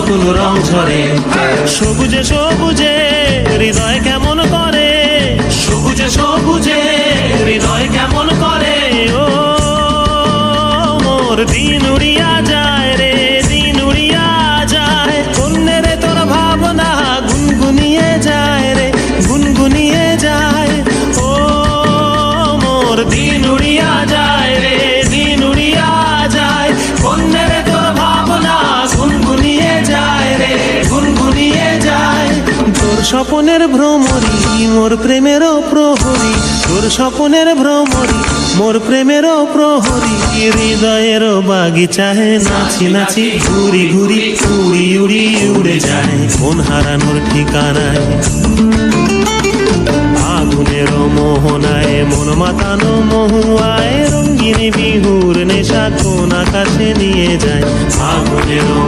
নতুন রং ঝরে। সবুজে সবুজে হৃদয় কেমন করে, সবুজে সবুজে হৃদয় কেমন করে। ও মোর দিন উড়িয়া যায় রে, দিন উড়িয়া যায়। কন্যে রে তোর ভাবনা গুনগুনিয়ে যায় রে, গুনগুনিয়ে যায়। ও মোর দিন উড়িয়া যায় রে, দিন উড়িয়া যায়। কন্যে রে তোর ভাবনা গুনগুনিয়ে যায় রে, গুনগুনিয়ে যায়। তোর স্বপনের ভ্রমরি মোর প্রেমেরও প্রহরী, তোর স্বপনের ভ্রমরি মোর প্রেমেরও প্রহরী। হৃদয়ের বাগিচায় নাচি নাচি ঘুরি ঘুরি উড়ি উড়ি উড়ে যায় মন হারানোর ঠিকানায়। আগুনের মোহনায় মন মাতানো মহুয়ায় রঙিন বিহুর নেশা কোন আকাশে নিয়ে যায়। আগুনের